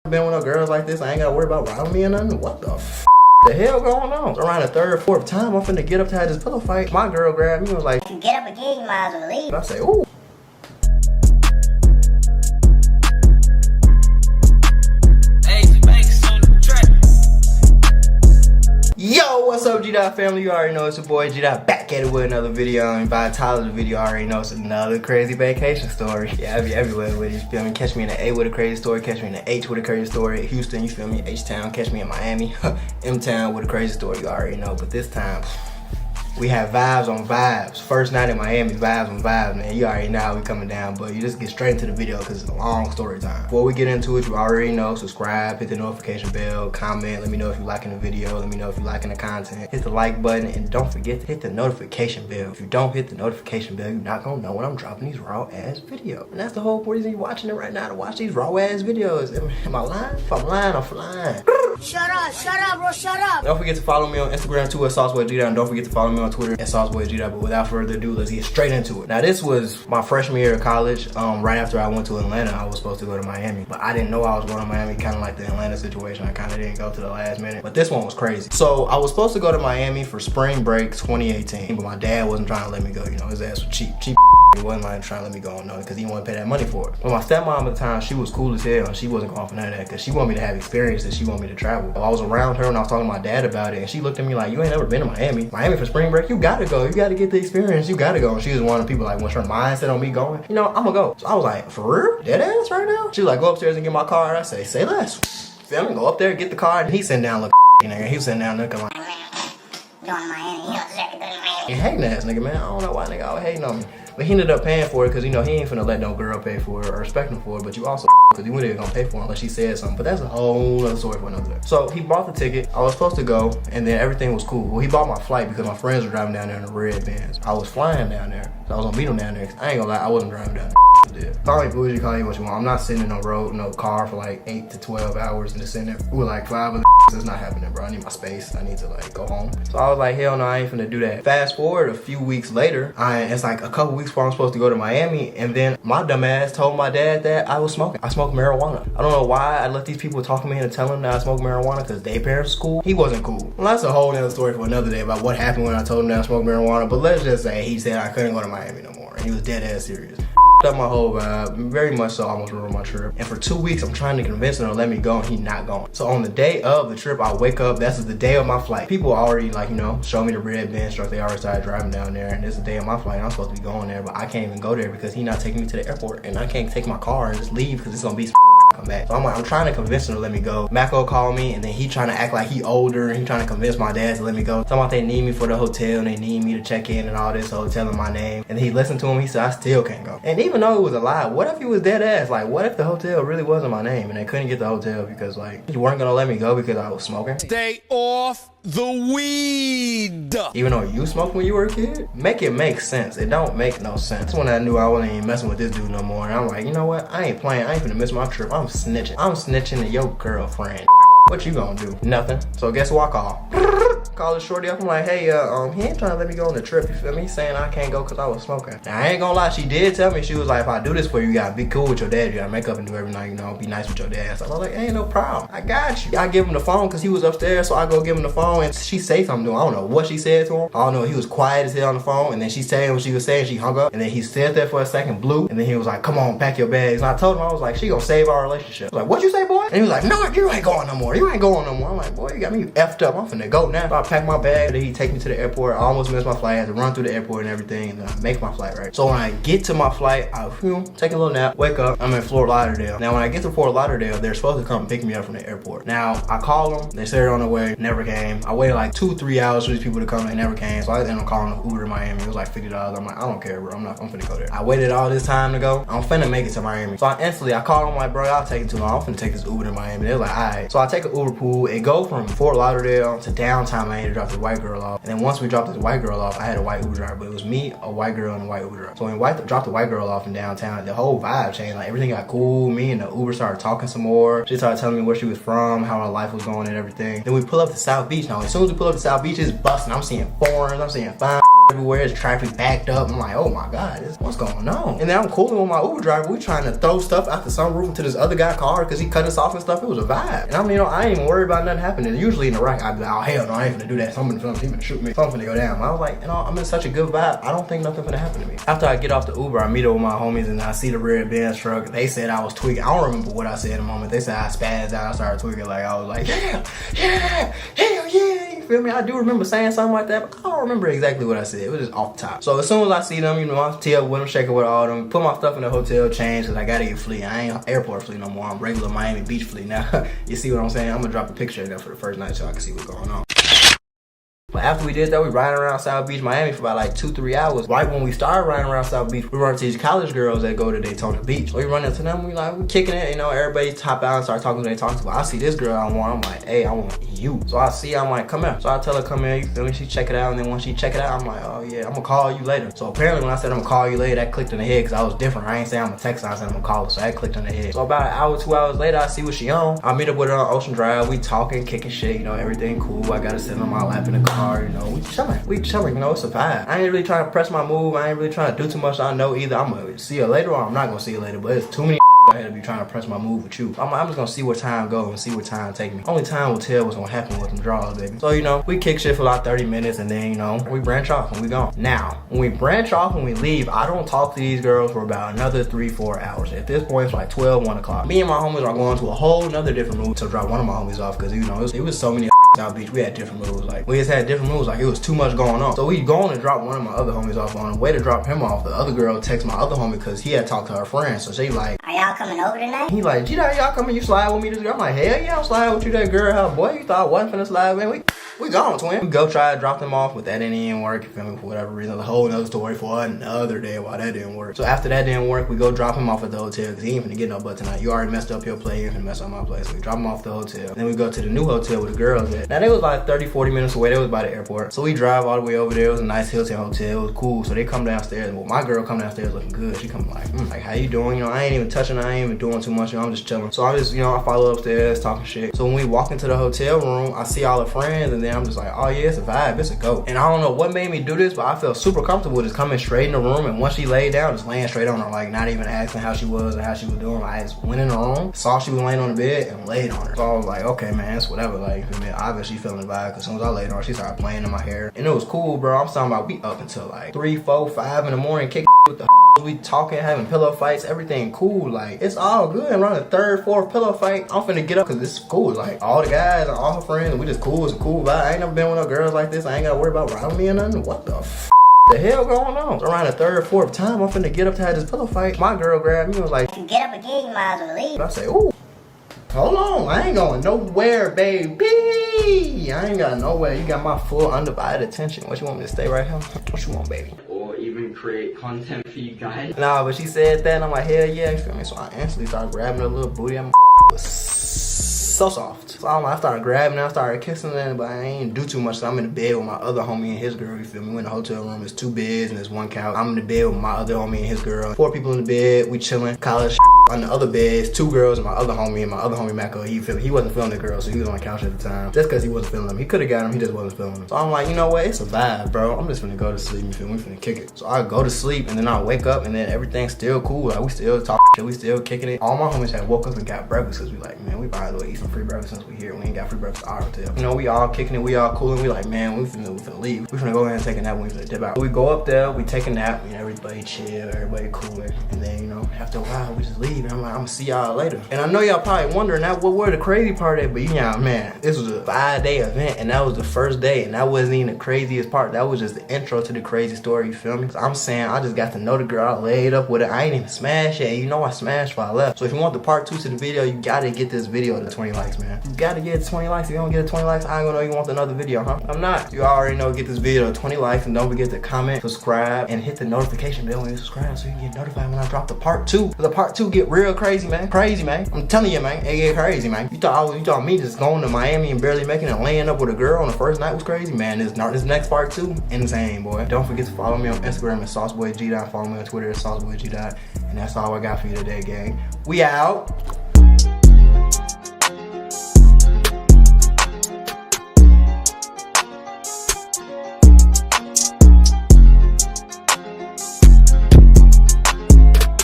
been with no girls like this. I ain't gotta worry about robbing me or nothing. What the the hell going on? So around the third, fourth time, I'm finna get up to have this pillow fight. My girl grabbed me and was like, if you get up again, you might as well leave. and I say, ooh. Yo, what's up, G-Dot family? You already know it's your boy G-Dot back at it with another video. And by the title of the video, I already know it's another crazy vacation story. Yeah, I be everywhere with it, you feel me? Catch me in the A with a crazy story, catch me in the H with a crazy story. Houston, you feel me? H-Town, catch me in Miami. M-Town with a crazy story, you already know. But this time, we have vibes on vibes. First night in Miami, vibes on vibes, man. You already know how we coming down, but you just get straight into the video because it's a long story time. Before we get into it, you already know, subscribe, hit the notification bell, comment, let me know if you're liking the video, let me know if you're liking the content. Hit the like button, and don't forget to hit the notification bell. If you don't hit the notification bell, you're not gonna know when I'm dropping these raw ass videos. And that's the whole reason you're watching it right now, to watch these raw ass videos. Am I lying? If I'm lying, I'm flying. Shut up, bro, shut up. Don't forget to follow me on Instagram too at SauceBoyGDot, and don't forget to follow me on Twitter at SauceBoyGDot. But without further ado, let's get straight into it. Now, this was my freshman year of college. Right after I went to Atlanta, I was supposed to go to Miami, but I didn't know I was going to Miami. Kind of like the Atlanta situation, I kind of didn't go to the last minute. But this one was crazy. So I was supposed to go to Miami for spring break 2018, but my dad wasn't trying to let me go. You know, his ass was cheap. He wasn't like trying to let me go on nothing because he wanted to pay that money for it. But my stepmom at the time, she was cool as hell, and she wasn't going for none of that because she wanted me to have experiences. She wanted me to travel. I was around her when I was talking to my dad about it, and she looked at me like, you ain't never been to Miami. Miami for spring break? You gotta go. You gotta get the experience. You gotta go. And she was one of the people like, once her mindset on me going, you know, I'm gonna go. So I was like, for real? Dead ass right now? She was like, go upstairs and get my car. I say less. Feel me? Go up there, get the car, and he sitting down looking nigga. He was sitting down looking like, Going to Miami, you know exactly going to Miami. hating ass nigga, man. I don't know why nigga always hating on me. But he ended up paying for it because, you know, he ain't finna let no girl pay for it or respect him for it. But you also because he wasn't gonna pay for it unless she said something. But that's a whole other story for another day. So he bought the ticket. I was supposed to go, and then everything was cool. Well, he bought my flight because my friends were driving down there in the red Benz. I was flying down there, so I was gonna meet them down there. I ain't gonna lie, I wasn't driving down there. Call me bougie, call me what you want. I'm not sitting in no road, no car for like 8 to 12 hours and just sitting there with like 5 other It's not happening, bro. I need my space. I need to like go home. So I was like, hell no, I ain't finna do that. Fast forward a few weeks later, it's like a couple weeks before I'm supposed to go to Miami, and then my dumb ass told my dad that I was smoking. I smoked marijuana. I don't know why I let these people talk to me and tell him that I smoke marijuana because their parents was cool. He wasn't cool. Well, that's a whole other story for another day about what happened when I told him that I smoked marijuana. But let's just say he said I couldn't go to Miami no more, and he was dead ass serious. Up my whole vibe, very much so. Almost ruined my trip. And for 2 weeks, I'm trying to convince him to let me go, and he not going. So on the day of the trip, I wake up. That's the day of my flight. People already like, you know, show me the red Benz truck. They already started driving down there, and it's the day of my flight. I'm supposed to be going there, but I can't even go there because he's not taking me to the airport, and I can't take my car and just leave because it's gonna be come back. So I'm trying to convince him to let me go. Mako called me, and then he trying to act like he older, and he trying to convince my dad to let me go. Talking about they need me for the hotel, and they need me to check in and all this, so telling my name. And then he listened to him. He said I still can't go. And even though it was a lie, what if he was dead ass? Like, what if the hotel really wasn't my name, and they couldn't get the hotel because like you weren't gonna let me go because I was smoking? Stay off the weed. Even though you smoked when you were a kid? Make it make sense. It don't make no sense. That's when I knew I wasn't even messing with this dude no more. And I'm like, you know what? I ain't playing. I ain't finna miss my trip. I'm snitching. I'm snitching to your girlfriend. What you gonna do? Nothing. So guess who I call? Call the shorty up. I'm like, hey, he ain't trying to let me go on the trip. You feel me? He's saying I can't go because I was smoking. Now, I ain't gonna lie. She did tell me, she was like, if I do this for you, you gotta be cool with your dad. You gotta make up and do every night, you know, be nice with your dad. So I was like, ain't no problem. I got you. I give him the phone because he was upstairs. So I go give him the phone, and she say something to him. I don't know what she said to him. I don't know. He was quiet as hell on the phone, and then she saying what she was saying. She hung up, and then he stood there for a second, blew, and then he was like, come on, pack your bags. And I told him, I was like, she gonna save our relationship. I was like, what you say, boy? And he was like, no, you ain't going no more. You ain't going no more. I'm like, boy, you got me effed up. I'm finna go now. So I pack my bag, and he take me to the airport. I almost missed my flight. I had to run through the airport and everything, and then I make my flight, right? So when I get to my flight, I take a little nap, wake up, I'm in Fort Lauderdale. Now when I get to Fort Lauderdale, they're supposed to come pick me up from the airport. Now I call them, they said they're on the way, never came. I waited like 2-3 hours for these people to come, they never came. So I ended up calling an Uber to Miami. It was like $50. I'm like, I don't care, bro. I'm finna go there. I waited all this time to go. I'm finna make it to Miami. So I called them like, bro, y'all taking too long. I'm finna take this Uber to Miami. They're like, alright. So I take an Uber pool and go from Fort Lauderdale to downtown Miami to drop the white girl off. And then once we dropped this white girl off, I had a white Uber driver, but it was me, a white girl, and a white Uber driver. So when we dropped the white girl off in downtown, the whole vibe changed. Like everything got cool. Me and the Uber started talking some more. She started telling me where she was from, how her life was going and everything. Then we pull up to South Beach. Now as soon as we pull up to South Beach, it's busting. I'm seeing foreigns, I'm seeing fine. everywhere. It's traffic backed up. I'm like, oh my God, what's going on? And then I'm cooling with my Uber driver. We trying to throw stuff out the sunroof into this other guy's car because he cut us off and stuff. It was a vibe. And I mean, I ain't even worried about nothing happening. Usually in the right, I'd be like, oh hell no, I ain't finna do that. Someone's finna shoot me. Something finna go down. I was like, I'm in such a good vibe. I don't think nothing finna happen to me. After I get off the Uber, I meet up with my homies and I see the red Benz truck. They said I was tweaking. I don't remember what I said in the moment. They said I spazzed out. I started tweaking. Like I was like, yeah, hell yeah. You feel me? I do remember saying something like that, but I don't remember exactly what I said. It was just off the top. So as soon as I see them, I tee up with them, shake it with all them, put my stuff in the hotel, change, because I gotta get fleet. I ain't airport fleet no more. I'm regular Miami Beach fleet now. You see what I'm saying? I'm gonna drop a picture of that for the first night so I can see what's going on. But after we did that, we riding around South Beach, Miami for about like 2-3 hours. Right when we started riding around South Beach, we run into these college girls that go to Daytona Beach. So we run into them, we kicking it, everybody top out and start talking to they talk to. I see this girl I want, I'm like, hey, I want you. So I see, I'm like, come here. So I tell her, come here, you feel me? She check it out, and then when she check it out, I'm like, oh yeah, I'm gonna call you later. So apparently when I said I'm gonna call you later, that clicked in the head because I was different. I ain't saying I'm gonna text her, I said I'm gonna call her, so that clicked in the head. So about an hour, 2 hours later, I see what she on. I meet up with her on Ocean Drive, we talking, kicking shit, everything cool. I gotta sit on my lap in the car, we chilling, it's a vibe. I ain't really trying to press my move. I ain't really trying to do too much. I know either I'm gonna see her later or I'm not gonna see her later, but it's too many ahead of you trying to press my move with you. I'm just gonna see where time goes and see where time take me. Only time will tell what's gonna happen with them draws, baby. So, we kick shit for like 30 minutes and then, we branch off and we gone. Now, when we branch off and we leave, I don't talk to these girls for about another 3-4 hours. At this point, it's like 12, 1 o'clock. Me and my homies are going to a whole nother different mood to drop one of my homies off because, it was so many South Beach. We had different moves. Like, we just had different moves. Like, it was too much going on. So we going to drop one of my other homies off. On the way to drop him off, the other girl texts my other homie because he had talked to her friend. So she like, are y'all coming over tonight? He like, G-Dot, y'all coming? You slide with me this girl? I'm like, hell yeah, I'm sliding with you, that girl. How, boy, you thought I wasn't finna slide, man? We gone, twin. We go try to drop them off, but that didn't work, you feel me, for whatever reason. A whole nother story for another day why that didn't work. So after that didn't work, we go drop him off at the hotel because he ain't finna get no butt tonight. You already messed up your play, you ain't finna mess up my play. So we drop him off at the hotel. Then we go to the new hotel where the girls at. Now they was like 30-40 minutes away. They was by the airport. So we drive all the way over there. It was a nice Hilton hotel. It was cool. So they come downstairs. Well, my girl come downstairs looking good. She come like, how you doing? I ain't even touching her. I ain't even doing too much. I'm just chilling. So I just, I follow upstairs talking shit. So when we walk into the hotel room, I see all the friends and then I'm just like, oh yeah, it's a vibe. It's a go. And I don't know what made me do this, but I felt super comfortable just coming straight in the room. And once she laid down, just laying straight on her, like not even asking how she was or how she was doing. Like, I just went in the room, saw she was laying on the bed and laid on her. So I was like, okay, man, it's whatever. Like, obviously feeling the vibe because as soon as I laid on her, she started playing in my hair. And it was cool, bro. I'm talking about we up until like 3, 4, 5 in the morning, kicking with the we talking, having pillow fights, everything cool. Like, it's all good. Around the 3rd, 4th pillow fight, I'm finna get up because it's cool. Like, all the guys and all her friends, we just cool. It's a cool vibe. I ain't never been with no girls like this. I ain't gotta worry about riding me or nothing. What the hell going on? So around the 3rd, 4th time, I'm finna get up to have this pillow fight. My girl grabbed me and was like, if you get up again, you might as well leave. And I say, ooh, hold on, I ain't going nowhere, baby. I ain't got nowhere. You got my full undivided attention. What, you want me to stay right here? What you want, baby? Or even create content for you guys. Nah, but she said that and I'm like, hell yeah, you feel me? So I instantly started grabbing her little booty. I'm so soft. So I started grabbing her, I started kissing her, but I ain't do too much. So I'm in the bed with my other homie and his girl, you feel me? We in the hotel room, it's 2 beds and there's 1 couch. I'm in the bed with my other homie and his girl. 4 people in the bed, we chilling, college. On the other beds, 2 girls and my other homie Mako, he wasn't feeling the girl, so he was on the couch at the time. Just cause he wasn't feeling them. He could've got him, he just wasn't feeling them. So I'm like, you know what, it's a vibe, bro. I'm just finna go to sleep, you feel me? We finna kick it. So I go to sleep and then I wake up and then everything's still cool. Like, we still talking shit, we still kicking it. All my homies had woke up and got breakfast cause we like, man, we might as well eat some free breakfast since we here. We ain't got free breakfast at our hotel. We all kicking it, we all cooling. We like, man, we finna leave. We finna go ahead and take a nap when we finna dip out. So we go up there, we take a nap, everybody chill, everybody cooling. And then, after a while, we just leave. And I'm like, I'm gonna see y'all later. And I know y'all probably wondering that what the crazy part of it, but man, this was a 5-day event and that was the first day and that wasn't even the craziest part. That was just the intro to the crazy story, you feel me? So I'm saying I just got to know the girl, I laid up with her. I ain't even smashed yet. I smashed before I left. So if you want the part 2 to the video, you gotta get this video to 20 likes, man. You gotta get 20 likes. If you don't get 20 likes, I ain't gonna know you want another video, huh? I'm not. You already know, get this video to 20 likes and don't forget to comment, subscribe, and hit the notification bell when you subscribe so you can get notified when I drop the part 2. The part 2 get real crazy, man. Crazy, man. I'm telling you, man. It get crazy, man. You thought me just going to Miami and barely making it and laying up with a girl on the first night was crazy? Man, this next part 2, insane, boy. Don't forget to follow me on Instagram at SauceBoyG. Follow me on Twitter at SauceBoyG. And that's all I got for you today, gang. We out.